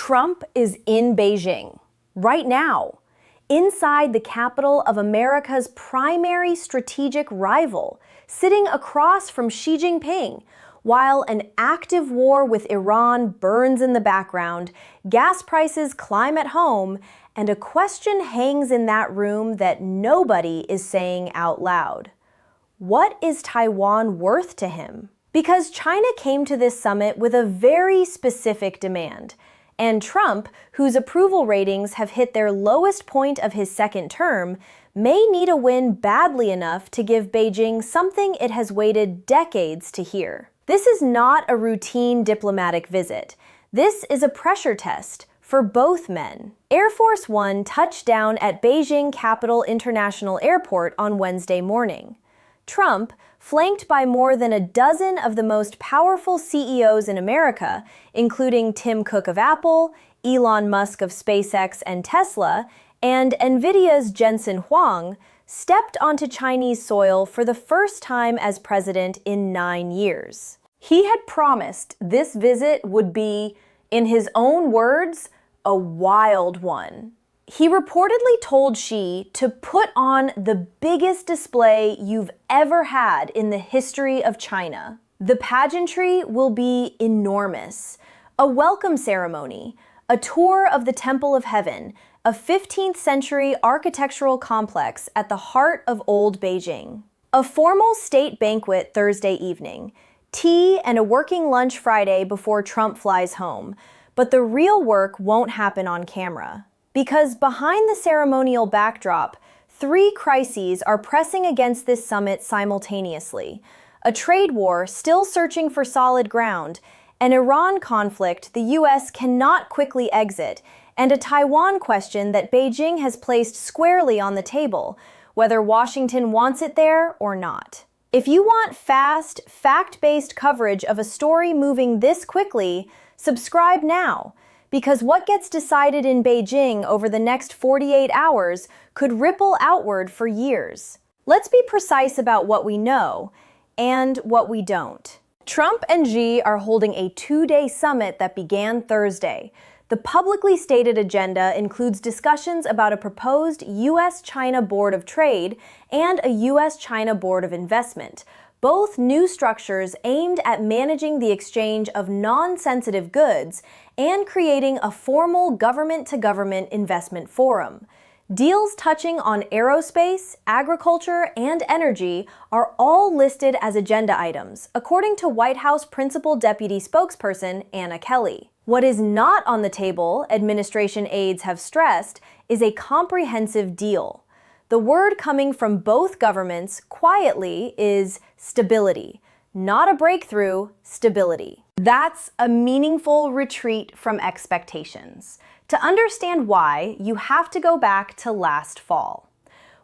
Trump is in Beijing right now, inside the capital of America's primary strategic rival, sitting across from Xi Jinping. While an active war with Iran burns in the background, gas prices climb at home, and a question hangs in that room that nobody is saying out loud. What is Taiwan worth to him? Because China came to this summit with a very specific demand, and Trump, whose approval ratings have hit their lowest point of his second term, may need a win badly enough to give Beijing something it has waited decades to hear. This is not a routine diplomatic visit. This is a pressure test for both men. Air Force One touched down at Beijing Capital International Airport on Wednesday morning. Trump, flanked by more than a dozen of the most powerful CEOs in America, including Tim Cook of Apple, Elon Musk of SpaceX and Tesla, and Nvidia's Jensen Huang, stepped onto Chinese soil for the first time as president in 9 years. He had promised this visit would be, in his own words, a wild one. He reportedly told Xi to put on the biggest display you've ever had in the history of China. The pageantry will be enormous. A welcome ceremony, a tour of the Temple of Heaven, a 15th century architectural complex at the heart of old Beijing. A formal state banquet Thursday evening, tea and a working lunch Friday before Trump flies home. But the real work won't happen on camera. Because behind the ceremonial backdrop, 3 crises are pressing against this summit simultaneously. A trade war still searching for solid ground, an Iran conflict the U.S. cannot quickly exit, and a Taiwan question that Beijing has placed squarely on the table, whether Washington wants it there or not. If you want fast, fact-based coverage of a story moving this quickly, subscribe now, because what gets decided in Beijing over the next 48 hours could ripple outward for years. Let's be precise about what we know and what we don't. Trump and Xi are holding a 2-day summit that began Thursday. The publicly stated agenda includes discussions about a proposed U.S. China Board of Trade and a U.S. China Board of Investment, both new structures aimed at managing the exchange of non-sensitive goods and creating a formal government-to-government investment forum. Deals touching on aerospace, agriculture, and energy are all listed as agenda items, according to White House Principal Deputy Spokesperson Anna Kelly. What is not on the table, administration aides have stressed, is a comprehensive deal. The word coming from both governments quietly is stability. Not a breakthrough, stability. That's a meaningful retreat from expectations. To understand why, you have to go back to last fall.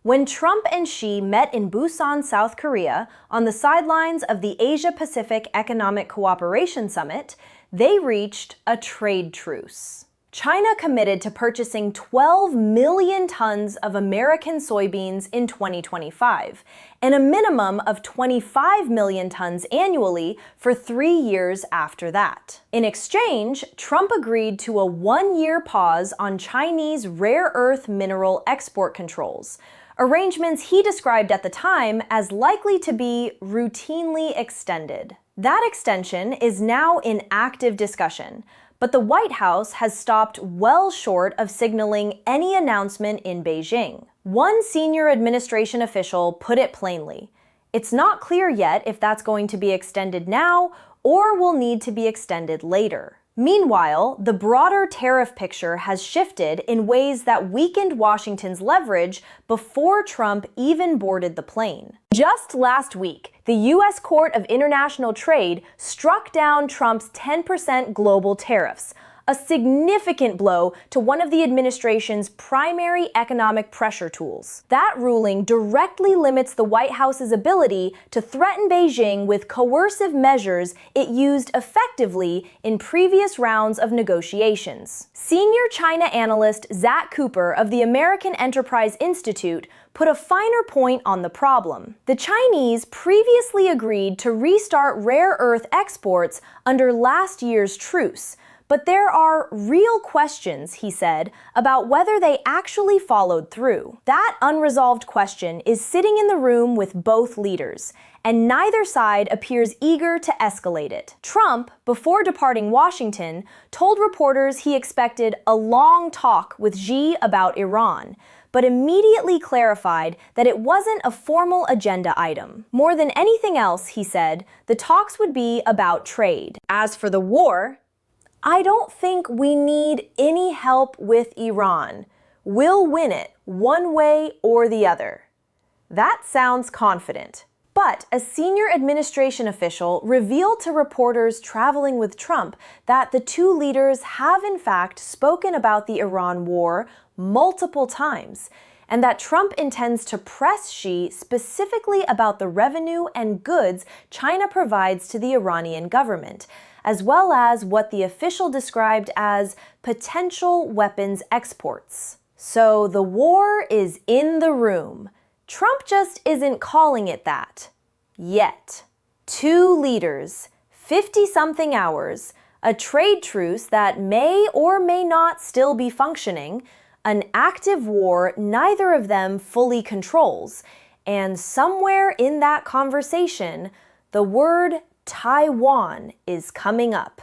When Trump and Xi met in Busan, South Korea, on the sidelines of the Asia-Pacific Economic Cooperation Summit, they reached a trade truce. China committed to purchasing 12 million tons of American soybeans in 2025, and a minimum of 25 million tons annually for 3 years after that. In exchange, Trump agreed to a 1-year pause on Chinese rare earth mineral export controls, arrangements he described at the time as likely to be routinely extended. That extension is now in active discussion, but the White House has stopped well short of signaling any announcement in Beijing. One senior administration official put it plainly: it's not clear yet if that's going to be extended now or will need to be extended later. Meanwhile, the broader tariff picture has shifted in ways that weakened Washington's leverage before Trump even boarded the plane. Just last week, the U.S. Court of International Trade struck down Trump's 10% global tariffs, a significant blow to one of the administration's primary economic pressure tools. That ruling directly limits the White House's ability to threaten Beijing with coercive measures it used effectively in previous rounds of negotiations. Senior China analyst Zach Cooper of the American Enterprise Institute put a finer point on the problem. The Chinese previously agreed to restart rare earth exports under last year's truce, But there are real questions, he said, about whether they actually followed through. That unresolved question is sitting in the room with both leaders, and neither side appears eager to escalate it. Trump, before departing Washington, told reporters he expected a long talk with Xi about Iran, but immediately clarified that it wasn't a formal agenda item. More than anything else, he said, the talks would be about trade. As for the war, I don't think we need any help with Iran. We'll win it one way or the other. That sounds confident. But a senior administration official revealed to reporters traveling with Trump that the two leaders have in fact spoken about the Iran war multiple times, and that Trump intends to press Xi specifically about the revenue and goods China provides to the Iranian government, as well as what the official described as potential weapons exports. So the war is in the room. Trump just isn't calling it that. Yet. Two leaders, 50-something hours, a trade truce that may or may not still be functioning, an active war neither of them fully controls, and somewhere in that conversation, the word Taiwan is coming up.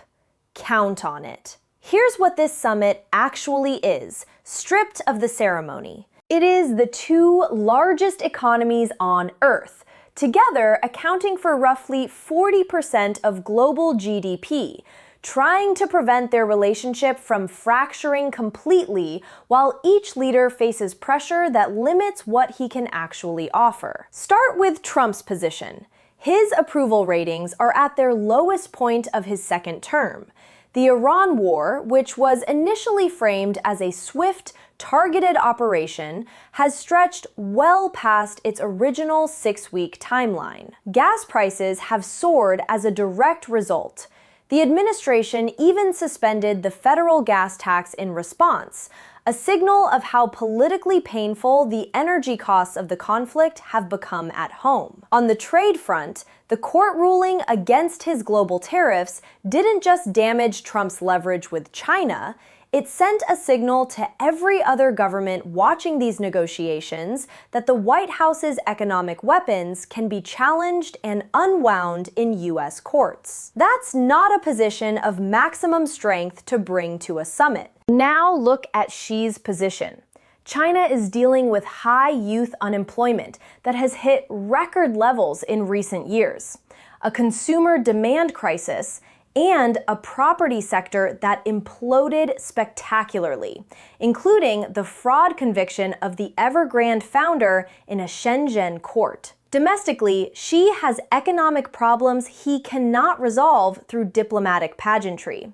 Count on it. Here's what this summit actually is, stripped of the ceremony. It is the two largest economies on Earth, together accounting for roughly 40% of global GDP, trying to prevent their relationship from fracturing completely while each leader faces pressure that limits what he can actually offer. Start with Trump's position. His approval ratings are at their lowest point of his second term. The Iran war, which was initially framed as a swift, targeted operation, has stretched well past its original 6-week timeline. Gas prices have soared as a direct result. The administration even suspended the federal gas tax in response, a signal of how politically painful the energy costs of the conflict have become at home. On the trade front, the court ruling against his global tariffs didn't just damage Trump's leverage with China, it sent a signal to every other government watching these negotiations that the White House's economic weapons can be challenged and unwound in U.S. courts. That's not a position of maximum strength to bring to a summit. Now look at Xi's position. China is dealing with high youth unemployment that has hit record levels in recent years, a consumer demand crisis, and a property sector that imploded spectacularly, including the fraud conviction of the Evergrande founder in a Shenzhen court. Domestically, Xi has economic problems he cannot resolve through diplomatic pageantry.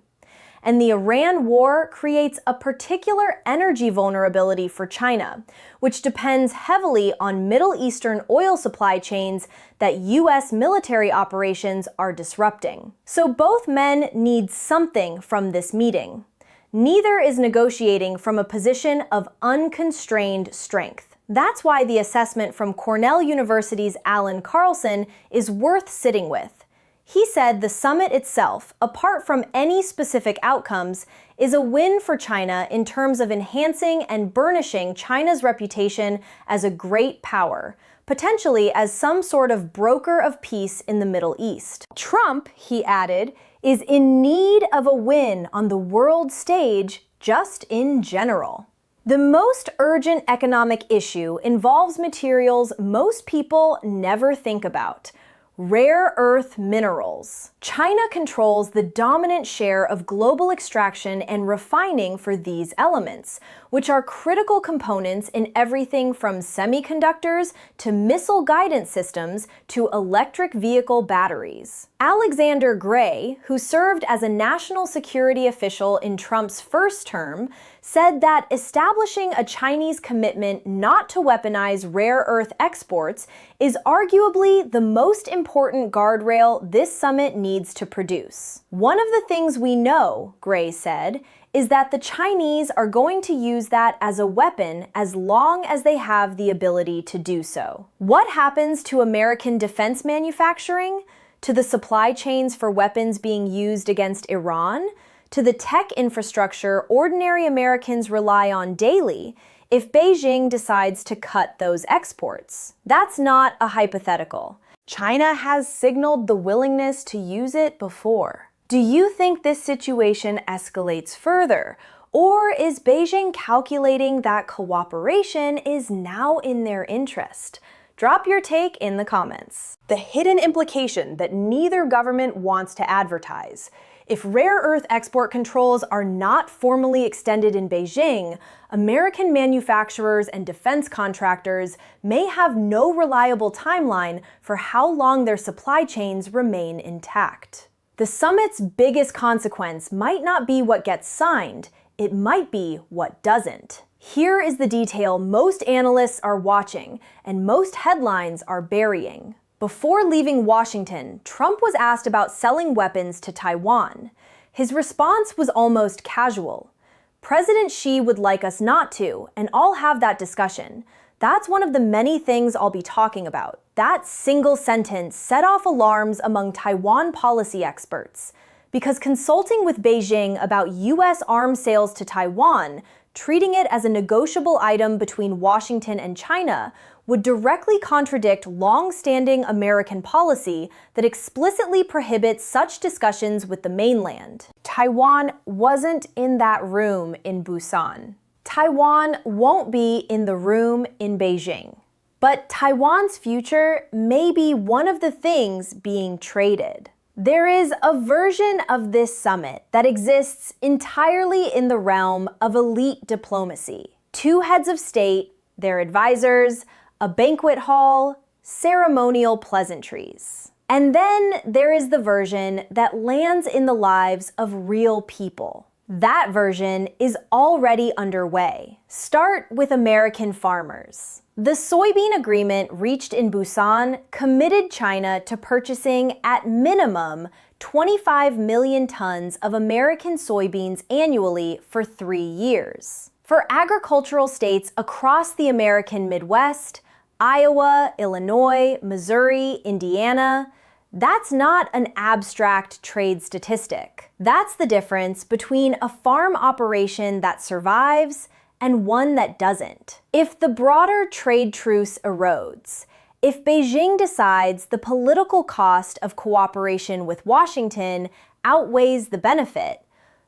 And the Iran war creates a particular energy vulnerability for China, which depends heavily on Middle Eastern oil supply chains that U.S. military operations are disrupting. So both men need something from this meeting. Neither is negotiating from a position of unconstrained strength. That's why the assessment from Cornell University's Alan Carlson is worth sitting with. He said the summit itself, apart from any specific outcomes, is a win for China in terms of enhancing and burnishing China's reputation as a great power, potentially as some sort of broker of peace in the Middle East. Trump, he added, is in need of a win on the world stage just in general. The most urgent economic issue involves materials most people never think about: rare earth minerals. China controls the dominant share of global extraction and refining for these elements, which are critical components in everything from semiconductors to missile guidance systems to electric vehicle batteries. Alexander Gray, who served as a national security official in Trump's first term, said that establishing a Chinese commitment not to weaponize rare earth exports is arguably the most important guardrail this summit needs to produce. One of the things we know, Gray said, is that the Chinese are going to use that as a weapon as long as they have the ability to do so. What happens to American defense manufacturing? To the supply chains for weapons being used against Iran? to the tech infrastructure ordinary Americans rely on daily if Beijing decides to cut those exports. That's not a hypothetical. China has signaled the willingness to use it before. Do you think this situation escalates further? Or is Beijing calculating that cooperation is now in their interest? Drop your take in the comments. The hidden implication that neither government wants to advertise. If rare earth export controls are not formally extended in Beijing, American manufacturers and defense contractors may have no reliable timeline for how long their supply chains remain intact. The summit's biggest consequence might not be what gets signed, it might be what doesn't. Here is the detail most analysts are watching and most headlines are burying. Before leaving Washington, Trump was asked about selling weapons to Taiwan. His response was almost casual. President Xi would like us not to, and I'll have that discussion. That's one of the many things I'll be talking about. That single sentence set off alarms among Taiwan policy experts, because consulting with Beijing about U.S. arms sales to Taiwan, treating it as a negotiable item between Washington and China, would directly contradict long-standing American policy that explicitly prohibits such discussions with the mainland. Taiwan wasn't in that room in Busan. Taiwan won't be in the room in Beijing. But Taiwan's future may be one of the things being traded. There is a version of this summit that exists entirely in the realm of elite diplomacy. Two heads of state, their advisors, a banquet hall, ceremonial pleasantries. And then there is the version that lands in the lives of real people. That version is already underway. Start with American farmers. The soybean agreement reached in Busan committed China to purchasing at minimum 25 million tons of American soybeans annually for 3 years. For agricultural states across the American Midwest, Iowa, Illinois, Missouri, Indiana, that's not an abstract trade statistic. That's the difference between a farm operation that survives and one that doesn't. If the broader trade truce erodes, if Beijing decides the political cost of cooperation with Washington outweighs the benefit,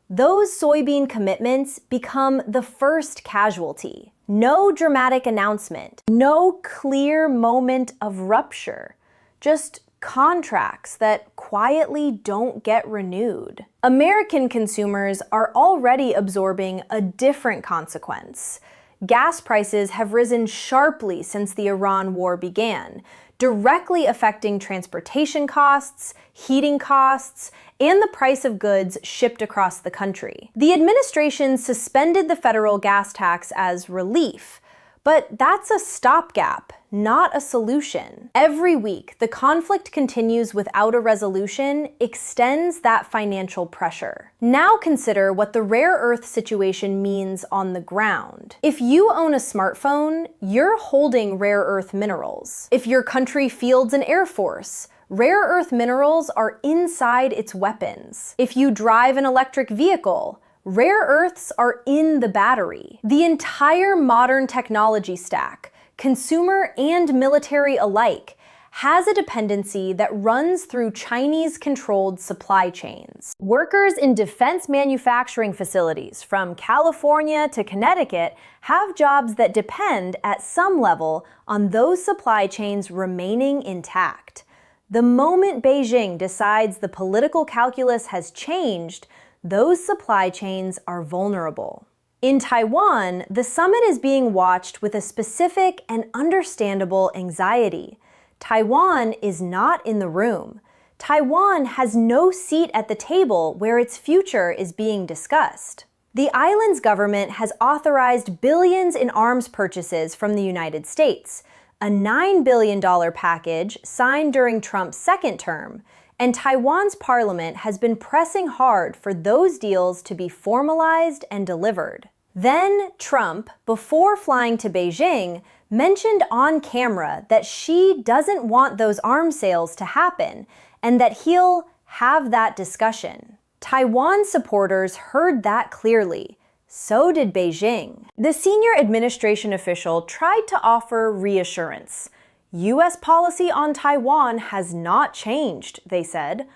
those soybean commitments become the first casualty. No dramatic announcement, no clear moment of rupture, just contracts that quietly don't get renewed. American consumers are already absorbing a different consequence. Gas prices have risen sharply since the Iran war began, directly affecting transportation costs, heating costs, and the price of goods shipped across the country. The administration suspended the federal gas tax as relief, but that's a stopgap, not a solution. Every week, the conflict continues without a resolution, extends that financial pressure. Now consider what the rare earth situation means on the ground. If you own a smartphone, you're holding rare earth minerals. If your country fields an air force, rare earth minerals are inside its weapons. If you drive an electric vehicle, rare earths are in the battery. The entire modern technology stack, consumer and military alike, has a dependency that runs through Chinese-controlled supply chains. Workers in defense manufacturing facilities from California to Connecticut have jobs that depend at some level on those supply chains remaining intact. The moment Beijing decides the political calculus has changed, those supply chains are vulnerable. In Taiwan, the summit is being watched with a specific and understandable anxiety. Taiwan is not in the room. Taiwan has no seat at the table where its future is being discussed. The island's government has authorized billions in arms purchases from the United States, a $9 billion package signed during Trump's second term, and Taiwan's parliament has been pressing hard for those deals to be formalized and delivered. Then Trump, before flying to Beijing, mentioned on camera that Xi doesn't want those arms sales to happen and that he'll have that discussion. Taiwan supporters heard that clearly. So did Beijing. The senior administration official tried to offer reassurance. U.S. policy on Taiwan has not changed, they said.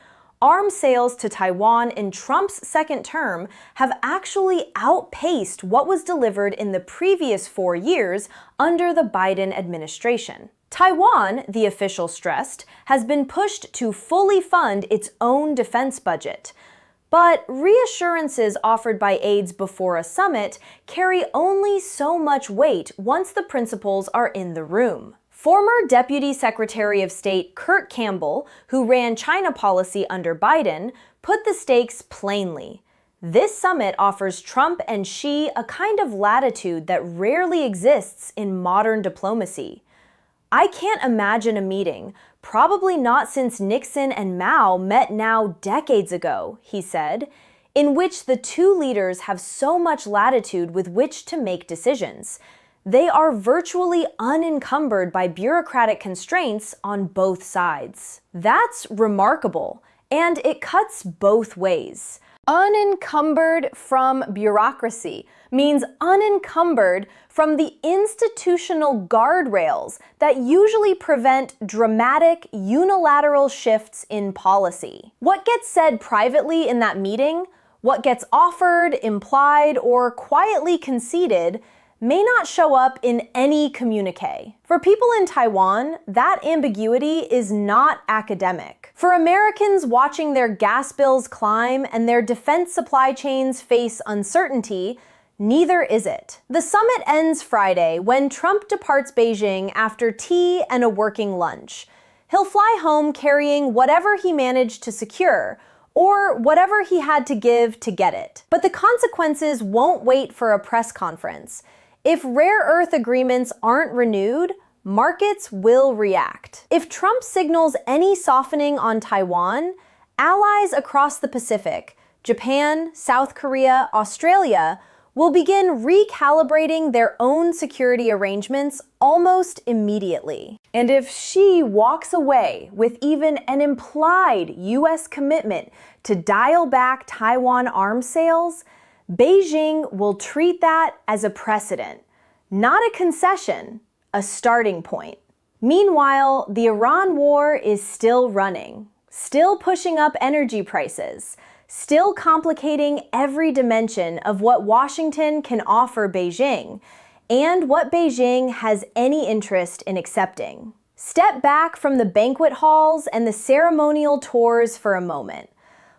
Arms sales to Taiwan in Trump's second term have actually outpaced what was delivered in the previous 4 years under the Biden administration. Taiwan, the official stressed, has been pushed to fully fund its own defense budget. But reassurances offered by aides before a summit carry only so much weight once the principals are in the room. Former Deputy Secretary of State Kurt Campbell, who ran China policy under Biden, put the stakes plainly. This summit offers Trump and Xi a kind of latitude that rarely exists in modern diplomacy. I can't imagine a meeting, probably not since Nixon and Mao met now decades ago, he said, in which the two leaders have so much latitude with which to make decisions. They are virtually unencumbered by bureaucratic constraints on both sides. That's remarkable, and it cuts both ways. Unencumbered from bureaucracy means unencumbered from the institutional guardrails that usually prevent dramatic, unilateral shifts in policy. What gets said privately in that meeting, what gets offered, implied, or quietly conceded, may not show up in any communique. For people in Taiwan, that ambiguity is not academic. For Americans watching their gas bills climb and their defense supply chains face uncertainty, neither is it. The summit ends Friday when Trump departs Beijing after tea and a working lunch. He'll fly home carrying whatever he managed to secure, or whatever he had to give to get it. But the consequences won't wait for a press conference. If rare earth agreements aren't renewed, markets will react. If Trump signals any softening on Taiwan, allies across the Pacific, Japan, South Korea, Australia, will begin recalibrating their own security arrangements almost immediately. And if Xi walks away with even an implied U.S. commitment to dial back Taiwan arms sales, Beijing will treat that as a precedent, not a concession, a starting point. Meanwhile, the Iran war is still running, still pushing up energy prices, still complicating every dimension of what Washington can offer Beijing, and what Beijing has any interest in accepting. Step back from the banquet halls and the ceremonial tours for a moment.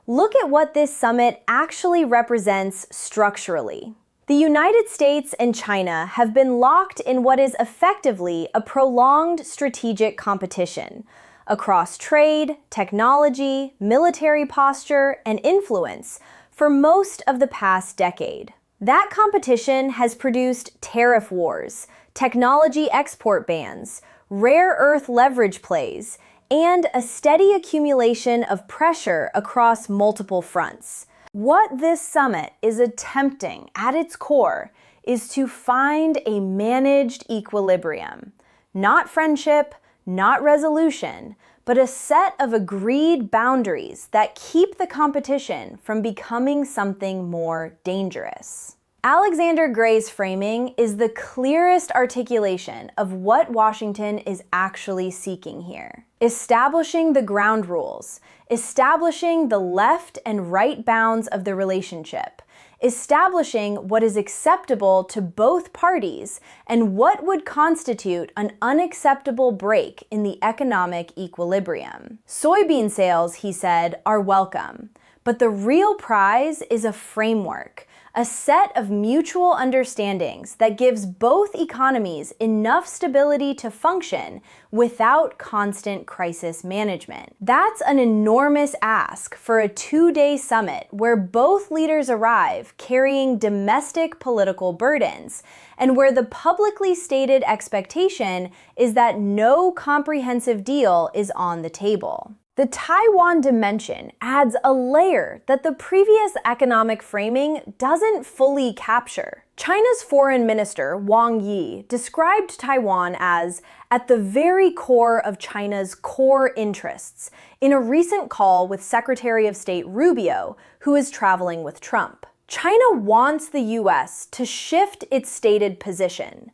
Look at what this summit actually represents structurally. The United States and China have been locked in what is effectively a prolonged strategic competition across trade, technology, military posture, and influence for most of the past decade. That competition has produced tariff wars, technology export bans, rare earth leverage plays, and a steady accumulation of pressure across multiple fronts. What this summit is attempting at its core is to find a managed equilibrium. Not friendship, not resolution, but a set of agreed boundaries that keep the competition from becoming something more dangerous. Alexander Gray's framing is the clearest articulation of what Washington is actually seeking here. Establishing the ground rules, establishing the left and right bounds of the relationship, establishing what is acceptable to both parties and what would constitute an unacceptable break in the economic equilibrium. Soybean sales, he said, are welcome, but the real prize is a framework, a set of mutual understandings that gives both economies enough stability to function without constant crisis management. That's an enormous ask for a 2-day summit where both leaders arrive carrying domestic political burdens, and where the publicly stated expectation is that no comprehensive deal is on the table. The Taiwan dimension adds a layer that the previous economic framing doesn't fully capture. China's foreign minister, Wang Yi, described Taiwan as at the very core of China's core interests in a recent call with Secretary of State Rubio, who is traveling with Trump. China wants the U.S. to shift its stated position,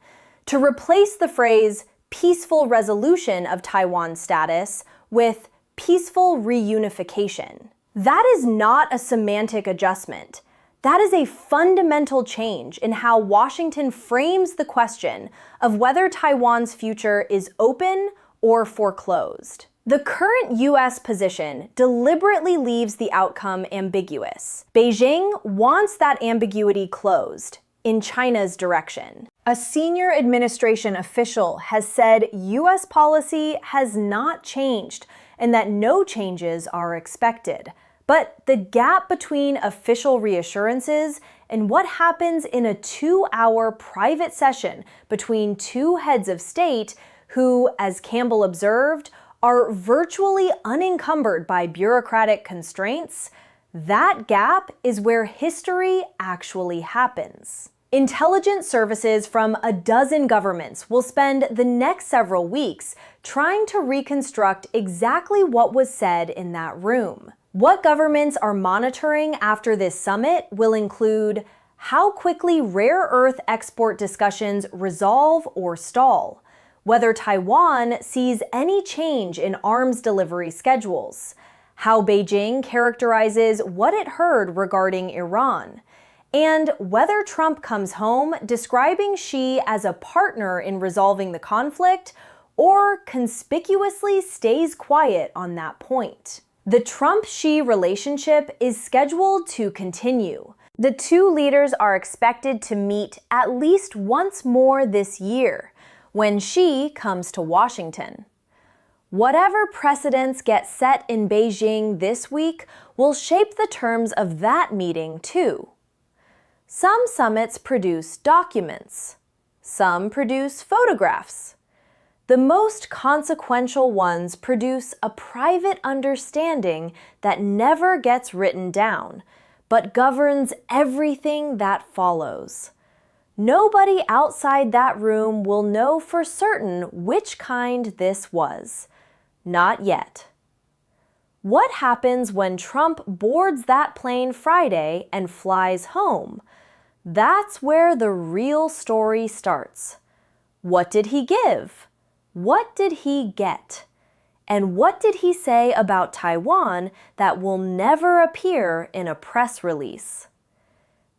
to replace the phrase peaceful resolution of Taiwan's status with peaceful reunification. That is not a semantic adjustment. That is a fundamental change in how Washington frames the question of whether Taiwan's future is open or foreclosed. The current U.S. position deliberately leaves the outcome ambiguous. Beijing wants that ambiguity closed in China's direction. A senior administration official has said U.S. policy has not changed and that no changes are expected. But the gap between official reassurances and what happens in a 2-hour private session between two heads of state who, as Campbell observed, are virtually unencumbered by bureaucratic constraints, that gap is where history actually happens. Intelligence services from a dozen governments will spend the next several weeks trying to reconstruct exactly what was said in that room. What governments are monitoring after this summit will include how quickly rare earth export discussions resolve or stall, whether Taiwan sees any change in arms delivery schedules, how Beijing characterizes what it heard regarding Iran, and whether Trump comes home describing Xi as a partner in resolving the conflict or conspicuously stays quiet on that point. The Trump-Xi relationship is scheduled to continue. The two leaders are expected to meet at least once more this year, when Xi comes to Washington. Whatever precedents get set in Beijing this week will shape the terms of that meeting too. Some summits produce documents. Some produce photographs. The most consequential ones produce a private understanding that never gets written down, but governs everything that follows. Nobody outside that room will know for certain which kind this was. Not yet. What happens when Trump boards that plane Friday and flies home? That's where the real story starts. What did he give? What did he get? And what did he say about Taiwan that will never appear in a press release?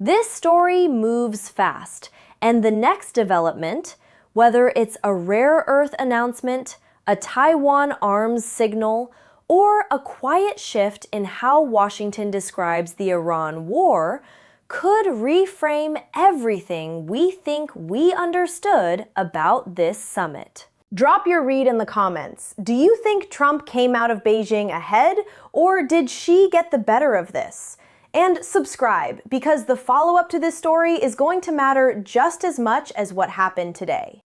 This story moves fast, and the next development, whether it's a rare earth announcement, a Taiwan arms signal, or a quiet shift in how Washington describes the Iran war, could reframe everything we think we understood about this summit. Drop your read in the comments. Do you think Trump came out of Beijing ahead, or did Xi get the better of this? And subscribe, because the follow-up to this story is going to matter just as much as what happened today.